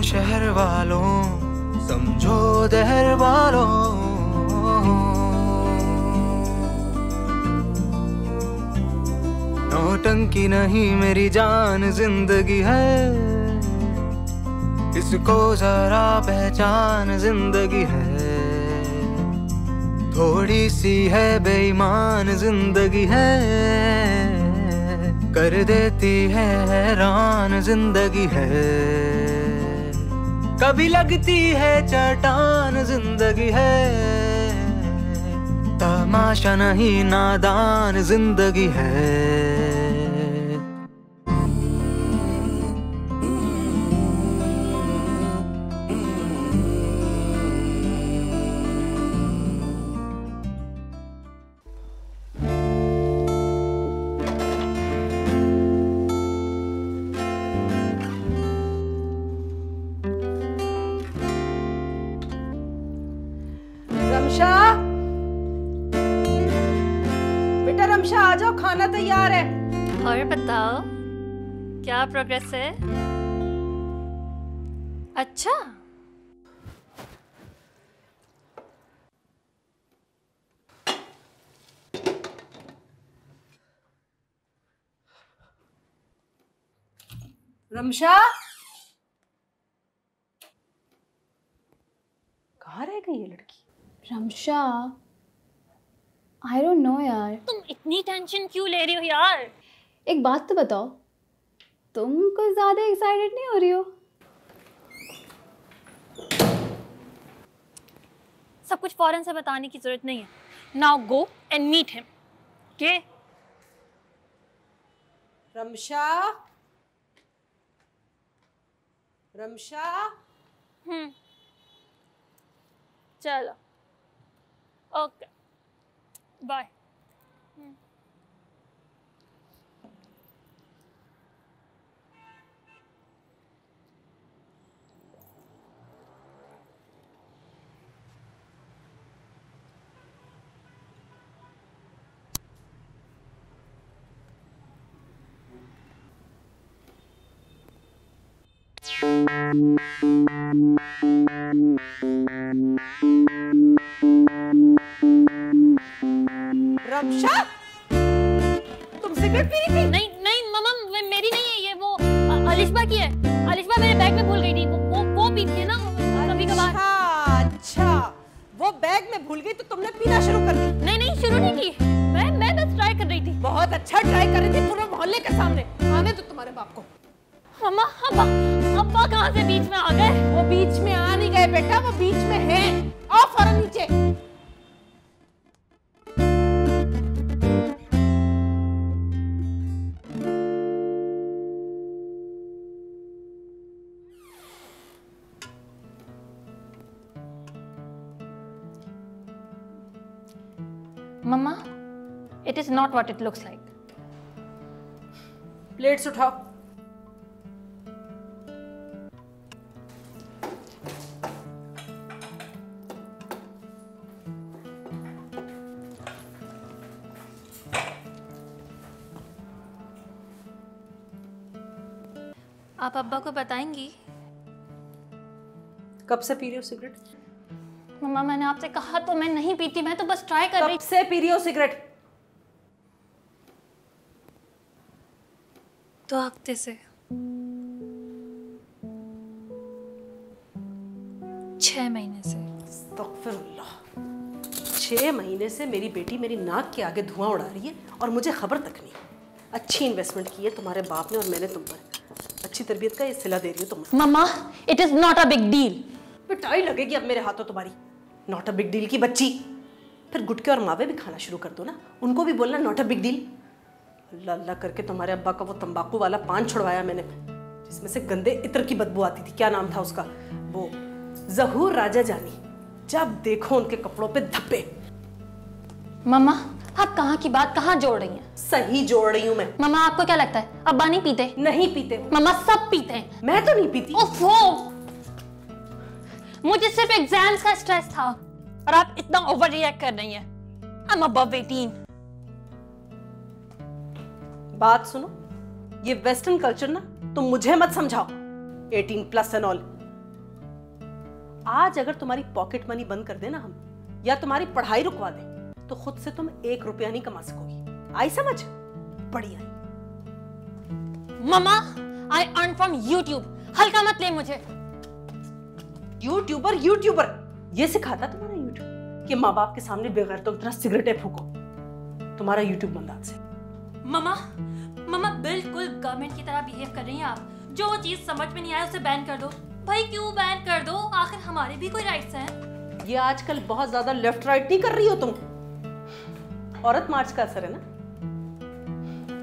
शहर वालों, समझो दहर वालों, नौटंकी नहीं मेरी जान जिंदगी है, इसको जरा पहचान जिंदगी है, थोड़ी सी है बेईमान जिंदगी है, कर देती है हैरान जिंदगी है, कभी लगती है चट्टान जिंदगी है, तमाशा नहीं नादान जिंदगी है। रमशा, बेटा रमशा आ जाओ, खाना तैयार है। और बताओ क्या प्रोग्रेस है? अच्छा, रमशा कहाँ रह गई ये लड़की? रमशा, आई डोंट नो यार। तुम इतनी टेंशन क्यों ले रही हो यार? एक बात तो बताओ, तुम कुछ ज्यादा एक्साइटेड नहीं हो रही हो? सब कुछ फौरन से बताने की जरूरत नहीं है। Now go and meet him. Okay? Ramsha, Ramsha, चलो, ओके, बाय। रमशा, तुम सिगरेट पी रही थी? नहीं नहीं मम्मा, मेरी नहीं है ये, वो अलिशबा की है। अलिशबा मेरे बैग में भूल गई थी। वो पीती है ना कभी कभार। अच्छा, वो बैग में भूल गई तो तुमने पीना शुरू कर दी? नहीं नहीं, शुरू नहीं की, मैं बस ट्राई कर रही थी। बहुत अच्छा ट्राई कर रही थी, पूरे मोहल्ले के सामने। आने दो तुम्हारे बाप को। मम्मा, अब्बा कहाँ से बीच में आ गए? वो बीच में आ नहीं गए बेटा, वो बीच में है। आओ फौरन नीचे। मम्मा, it is not what it looks like. Plates उठाओ। आप अब्बा को बताएंगी? कब से पी रही हो सिगरेट? मम्मा, मैंने आपसे कहा तो मैं नहीं पीती, मैं तो बस ट्राई कर रही। कब से पी रही हो सिगरेट? 2 हफ्ते से। 6 महीने से। अस्तगफिरुल्लाह। 6 महीने से मेरी बेटी मेरी नाक के आगे धुआं उड़ा रही है और मुझे खबर तक नहीं। अच्छी इन्वेस्टमेंट की है तुम्हारे बाप ने और मैंने तुम पर। अच्छी तरबियत का ये सिला दे रही हो तुम। Mama, it is not a big deal. पिटाई लगेगी अब मेरे हाथों तुम्हारी। नॉट अ बिग डील की बच्ची। फिर गुटके और मावे भी खाना शुरू कर दो ना, उनको भी बोलना नॉट अ बिग डील। अल्लाह अल्लाह करके तुम्हारे अब्बा का वो तंबाकू वाला पान छुड़वाया मैंने, जिसमें से गंदे इत्र की बदबू आती थी। क्या नाम था उसका? वो ज़हूर राजा जानी। जब देखो उनके कपड़ों पे धब्बे। मम्मा, आप कहाँ की बात कहाँ जोड़ रही हैं? सही जोड़ रही हूँ मैं। मम्मा, आपको क्या लगता है अब्बा नहीं पीते? नहीं पीते। मम्मा, सब पीते हैं। मैं तो नहीं पीती। ओफो, मुझे सिर्फ एग्जाम्स का स्ट्रेस था और आप इतना ओवर रिएक्ट कर रही हैं। I am above 18। बात सुनो, ये वेस्टर्न कल्चर ना तुम मुझे मत समझाओ। 18+ एंड ऑल। आज अगर तुम्हारी पॉकेट मनी बंद कर देना हम, या तुम्हारी पढ़ाई रुकवा दे, तो खुद से तुम 1 रुपया नहीं कमा सकोगी। आई समझ? बड़ी आई। मम्मा, I earn from YouTube. हल्का मत ले मुझे। यूट्यूबर ये सिखाता तुम्हारा यूट्यूब कि माँ बाप के सामने बेगैर तो तरह सिगरेटें फूको। तुम्हारा यूट्यूब बंद आज से। मम्मा बिल्कुल गवर्नमेंट की तरह बिहेव कर रही हैं आप। जो चीज समझ में नहीं आए उसे बैन कर दो। भाई क्यों बैन कर दो? आखिर हमारे भी कोई राइट्स हैं। ये आजकल बहुत ज्यादा लेफ्ट राइट नहीं कर रही हो तुम। औरत मार्च का असर है ना,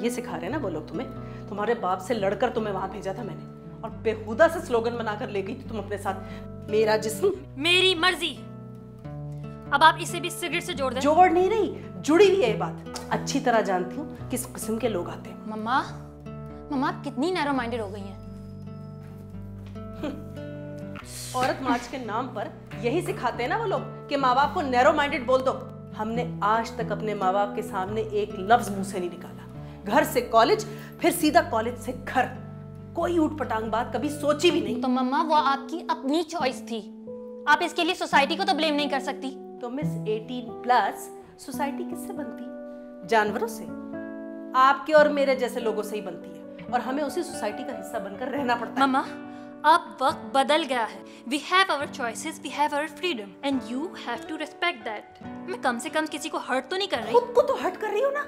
ये सिखा रहे हैं ना वो लोग तुम्हें। तुम्हारे बाप से लड़कर तुम्हें वहां भेजा था मैंने, और बेहुदा से स्लोगन बनाकर ले गई थी तुम अपने साथ। मेरा जिस्म मेरी मर्जी। अब आप इसे भी सिगरेट से जोड़ दें। जोड़ नहीं रही, जुड़ी हुई है ये बात। अच्छी तरह जानती हूँ किस किस्म के लोग आते हैं। मम्मा कितनी नैरो माइंडेड हो गई हैं। औरत मार्च के नाम पर यही सिखाते हैं ना वो लोग कि माँ बाप को नैरो माइंडेड बोल दो। हमने आज तक अपने माँ बाप के सामने एक लफ्ज मुंह से नहीं निकाला। घर से कॉलेज, फिर सीधा कॉलेज से घर। कोई ऊट पटांग बात कभी सोची भी नहीं। तो मम्मा वो आपकी अपनी चॉइस थी। आप इसके लिए सोसाइटी को तो ब्लेम नहीं कर सकती। तो मिस 18+ सोसाइटी किससे बनती? जानवरों से। आपके और मेरे जैसे लोगों से ही बनती है, और हमें उसी सोसाइटी का हिस्सा बनकर रहना पड़ता है। मम्मा अब वक्त बदल गया है। We have our choices, we have our freedom, and you have to respect that. मैं कम से कम किसी को हर्ट तो नहीं कर रही। खुद को तो हर्ट कर रही हो ना।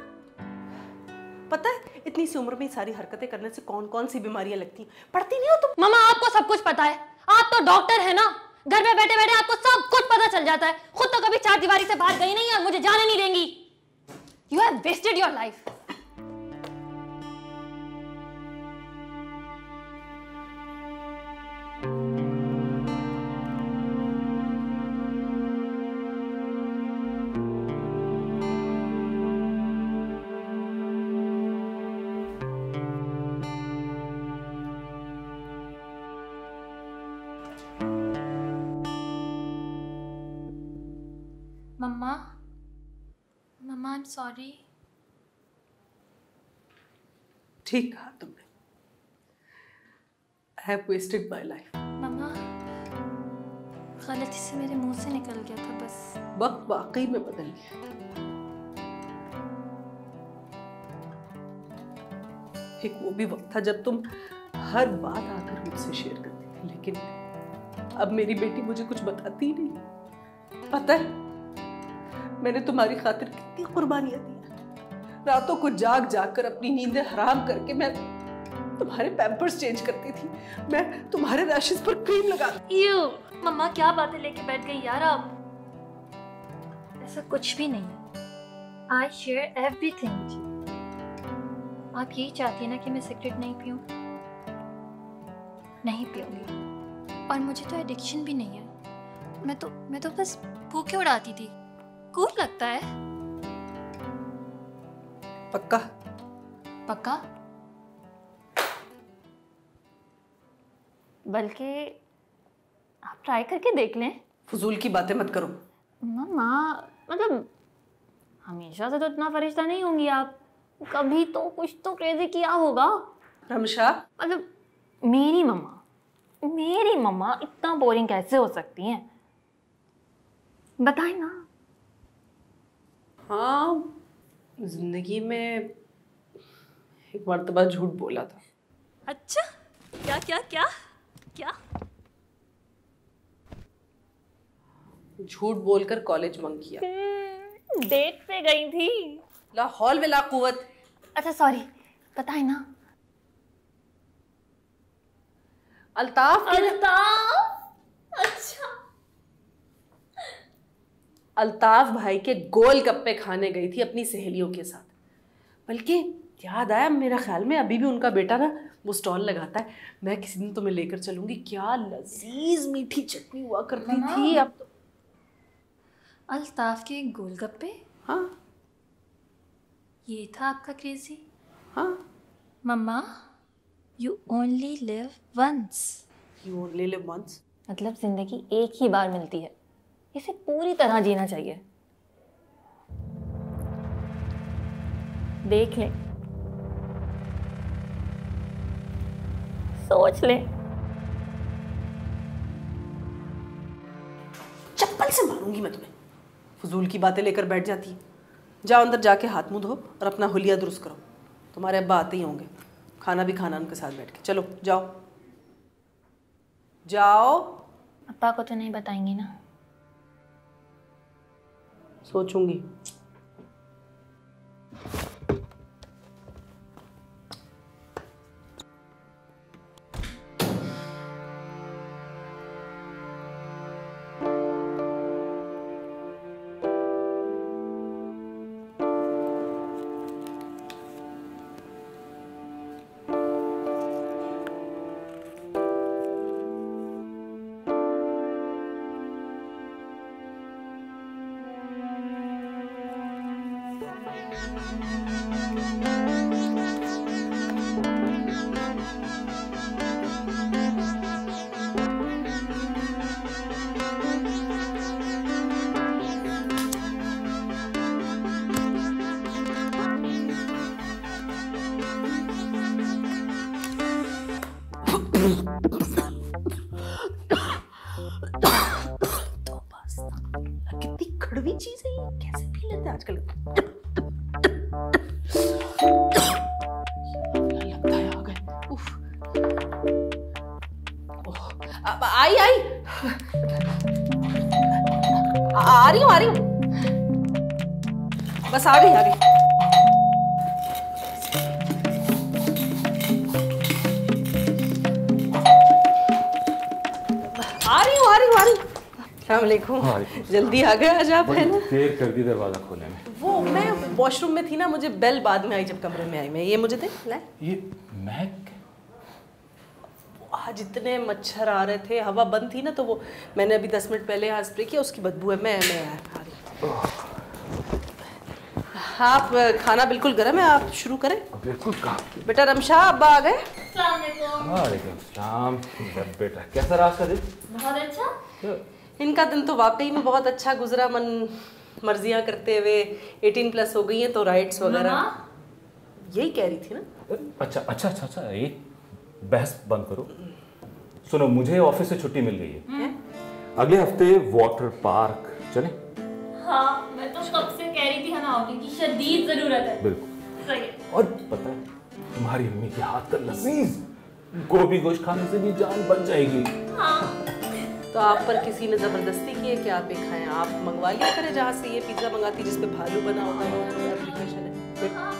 पता है इतनी सी उम्र में सारी हरकतें करने से कौन कौन सी बीमारियां लगती हैं? पढ़ती नहीं हो तुम? मम्मा आपको सब कुछ पता है। आप तो डॉक्टर है ना। घर में बैठे बैठे आपको सब कुछ पता चल जाता है। खुद तो कभी 4 दीवारी से बाहर गई नहीं है, मुझे जाने नहीं देंगी। You have wasted your life. Mamma I'm sorry. ठीक कहा तुमने। I have wasted my life. मम्मा गलती से मेरे मुंह से निकल गया था बस। वक्त वाकई में बदल गया। एक वो भी वक्त था जब तुम हर बात आकर मुझसे शेयर करती थी, लेकिन अब मेरी बेटी मुझे कुछ बताती ही नहीं। पता है मैंने तुम्हारी खातिर कितनी कुर्बानियां दी। रातों को जाग जाग कर अपनी नींदें हराम करके मैं तुम्हारे पैम्पर्स चेंज करती थी। मैं तुम्हारे रैशेस पर क्रीम लगाती। मम्मा क्या बातें लेके बैठ गई यार आप। ऐसा कुछ भी नहीं है। I share everything with you. आप यही चाहती है ना कि मैं सिगरेट नहीं पीऊं? नहीं पीऊंगी। और मुझे तो एडिक्शन भी नहीं है। मैं तो बस भूखे उड़ाती थी। कूल लगता है। पक्का? पक्का? बल्कि आप ट्राई करके देख लें। फजूल की बातें मत करो। मम्मा मतलब हमेशा से तो इतना फरिश्ता नहीं होंगी आप। कभी तो कुछ तो क्रेजी किया होगा। रमशा मतलब मेरी मम्मा इतना बोरिंग कैसे हो सकती हैं? बताए ना। हाँ, जिंदगी में एक मर्तबा झूठ बोला था। अच्छा क्या क्या क्या क्या? झूठ बोलकर कॉलेज बंक किया। डेट पे गई थी। ला हौल वला कुव्वत। अच्छा सॉरी, बताए ना। अल्ताफ अच्छा अल्ताफ भाई के गोल गप्पे खाने गई थी अपनी सहेलियों के साथ। बल्कि याद आया, मेरा ख्याल में अभी भी उनका बेटा ना वो स्टॉल लगाता है। मैं किसी दिन तुम्हें लेकर चलूंगी। क्या लजीज मीठी चटनी हुआ करती थी। अब तो अल्ताफ के गोलगप्पे। हाँ ये था आपका क्रेजी। हाँ। Mama you only live once. You only live once मतलब जिंदगी एक ही बार मिलती है, इसे पूरी तरह जीना चाहिए। देख लें, सोच लें। कमाल से मारूंगी मैं तुम्हें। फजूल की बातें लेकर बैठ जाती है। जाओ अंदर जाके हाथ मुंह धो और अपना हुलिया दुरुस्त करो। तुम्हारे अब्बा आते ही होंगे, खाना भी खाना उनके साथ बैठ के। चलो जाओ जाओ। अब्बा को तो नहीं बताएंगी ना? सोचूंगी। कितनी कड़वी चीज है ये, कैसे पी लेते हैं आजकल। लगता है आ गए। उफ। अब आई आ रही हूँ। बस आ गई। आ रही। अस्सलाम वालेकुम। जल्दी आ गए आज आप, है ना? देर कर दी दरवाजा खोलने में। वो मैं वॉशरूम में थी ना, मुझे बेल बाद में आई जब कमरे में आई मैं। ये मुझे दे लाए। ये महक, आज इतने मच्छर आ रहे थे, हवा बंद थी ना, तो वो मैंने अभी 10 मिनट पहले यहाँ स्प्रे किया, उसकी बदबू है। मैं आ रही। आप खाना बिल्कुल गर्म है, आप शुरू करें। बिल्कुल कहा। बेटा रमशा, अब्बा आ गए। वालेकुम सलाम। बेटा कैसा रहा आपका दिन? बहुत अच्छा। इनका दिन तो वाकई में बहुत अच्छा गुजरा। मन मर्जियां करते हुए 18+ हो गई हैं, तो राइट्स वगैरह यही कह रही थी ना। अच्छा, एक बहस बंद करो। सुनो, मुझे ऑफिस से छुट्टी मिल गई है। अगले हफ्ते वाटर पार्क चले? हाँ, मैं तो कब से कह रही थी हमें आउटिंग की शदीद जरूरत है। बिल्कुल सही है। और पता है, तुम्हारी अम्मी के हाथ का लजीज गोभी गोश्त खाने से भी जान बच जाएगी। हाँ। तो आप पर किसी ने जबरदस्ती की है कि आप ये खाएं? आप मंगवा लिया करें जहाँ से ये पिज्जा मंगाती जिसपे भालू बना होता है, एप्लीकेशन है। हाँ,